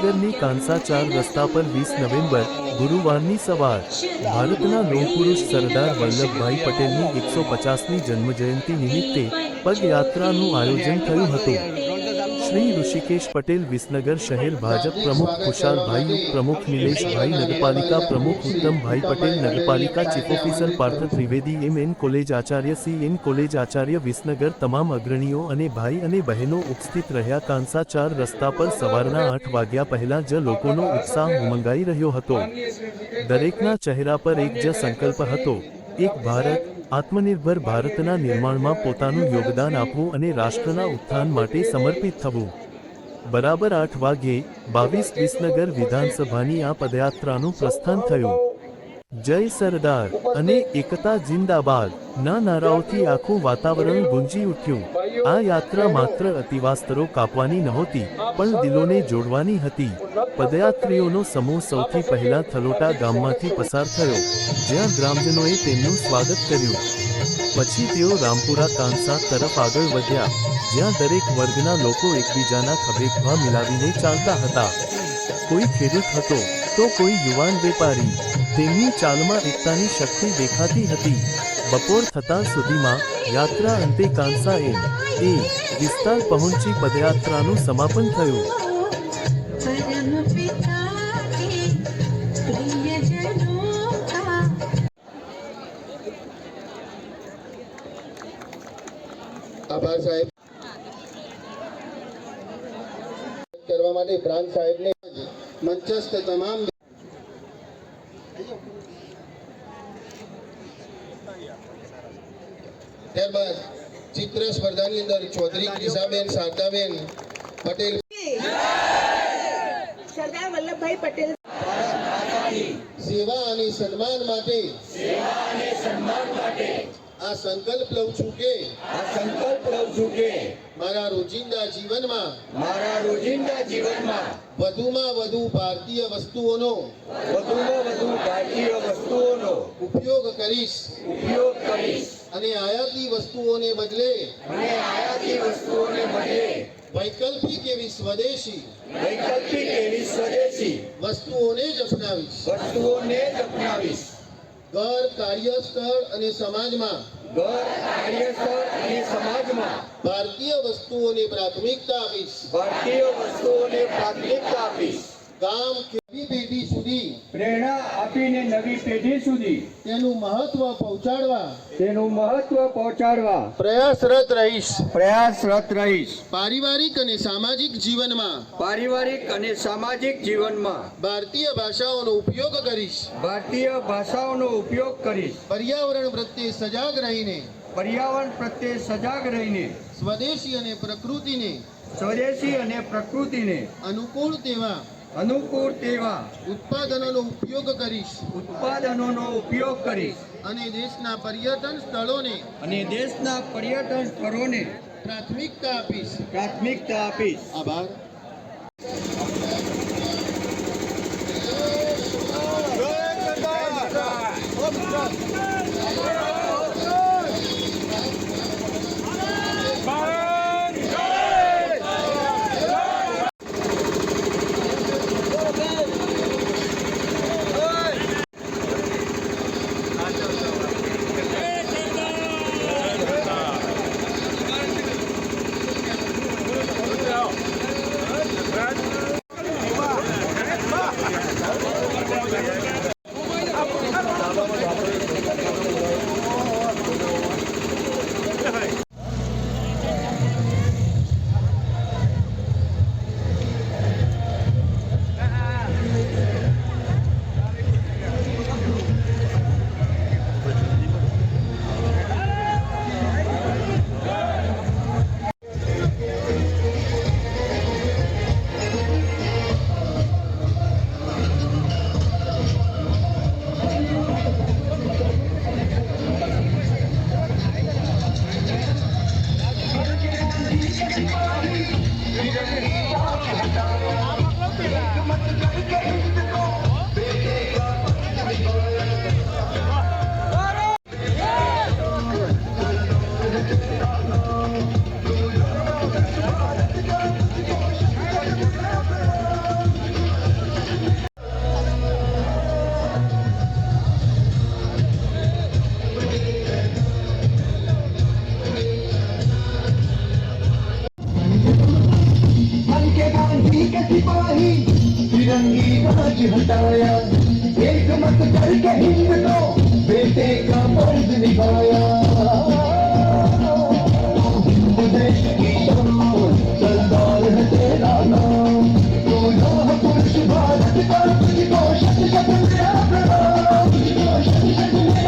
વિસનગરની કાંસા 4 રસ્તા પર 20 નવેમ્બર ગુરુવારની સવાર ભારતના લોહપુરુષ સરદાર વલ્લભભાઈ પટેલની 150મી જન્મજયંતિ નિમિત્તે પદયાત્રાનું આયોજન થયું હતું। શ્રી ઋષિકેશ પટેલ વિસનગર શહેર ભાજપ પ્રમુખ ખુશાલભાઈ યુગ પ્રમુખ નિલેશભાઈ નગરપાલિકા પ્રમુખ ઉત્તમભાઈ પટેલ નગરપાલિકા chief officer Parth Trivedi M N college આચાર્ય સી.એન કોલેજ આચાર્ય વિસનગર તમામ અગ્રણીઓ અને ભાઈ અને બહેનો ઉપસ્થિત રહ્યા। કાંસા 4 રસ્તા પર સવારના 8 વાગ્યા પહેલા જ લોકોનો ઉત્સાહ ઉમંગાઈ રહ્યો હતો। દરેકના ચહેરા પર એક જ સંકલ્પ હતો, એક ભારત, આત્મનિર્ભર ભારતના નિર્માણમાં પોતાનું યોગદાન આપવું અને રાષ્ટ્રના ઉત્થાન માટે સમર્પિત થવું। બરાબર 8 વાગ્યે 22 વિસનગર વિધાનસભાની આ પદયાત્રાનું પ્રસ્થાન થયું। જય સરદાર અને એકતા જિંદાબાદ ના નારાઓથી આખું વાતાવરણ ગુંજી ઉઠ્યું। આ યાત્રા માત્ર અતિવાસ્તરો કાપવાની નહોતી, પણ દિલોને જોડવાની હતી। પદયાત્રીઓનો સમૂહ સૌથી પહેલા થલોટા ગામમાંથી પસાર થયો, જ્યાં ગ્રામજનોએ તેમનું સ્વાગત કર્યું। પછી તેઓ રામપુરા કાંસા તરફ આગળ વધ્યા, જ્યાં દરેક વર્ગના લોકો એકબીજાના ખભેખભા મિલાવીને ચાલતા હતા। કોઈ ખેડૂત હતો, તો કોઈ યુવાન વેપારી। તેમની ચાલમાં એકતાની શક્તિ દેખાતી હતી। બપોર થતાં સુધીમાં યાત્રા અંતે કાંસા એ વિસ્તાર પહોંચી પદયાત્રાનું સમાપન થયું। આભાર સાહેબ કરવા માટે પ્રાંત સાહેબને મંચસ્થ તમામ ત્યારબાદ ચિત્ર સ્પર્ધાની અંદર ચૌધરી ક્રિષાબેન શારદાબેન પટેલ સરદાર વલ્લભભાઈ પટેલ સેવા અને સન્માન માટે આ સંકલ્પ લઉં છું કે મારા રોજિંદા જીવનમાં વધુમાં વધુ ભારતીય વસ્તુઓનો ઉપયોગ કરીશ અને આયાતી વસ્તુઓને બદલે વૈકલ્પિક એવી સ્વદેશી વસ્તુઓને જ અપનાવીશ। ઘર, કાર્યસ્થળ અને સમાજમાં ભારતીય વસ્તુઓને પ્રાથમિકતા આપીશ। કામ નવી પેઢી સુધી પ્રેરણા આપીને નવી પેઢી સુધી તેનું મહત્વ પહોંચાડવા પ્રયાસરત રહીશ। પારિવારિક અને સામાજિક જીવનમાં ભારતીય ભાષાઓનો ઉપયોગ કરીશ। પર્યાવરણ પ્રત્યે સજાગ રહીને સ્વદેશી અને પ્રકૃતિને અનુકૂળ તેવા ઉત્પાદનોનો ઉપયોગ કરીશ અને દેશના પર્યટન સ્થળોને પ્રાથમિકતા આપીશ। આભાર। हटाया, एक मत करके हिंद को बेटे का फर्ज निभाया। हिंद देश की शान, सरदार है तेरा नाम, तो लौह पुरुष भारत का तुझको शत शत मेरा प्रणाम, तुझको शत शत मेरा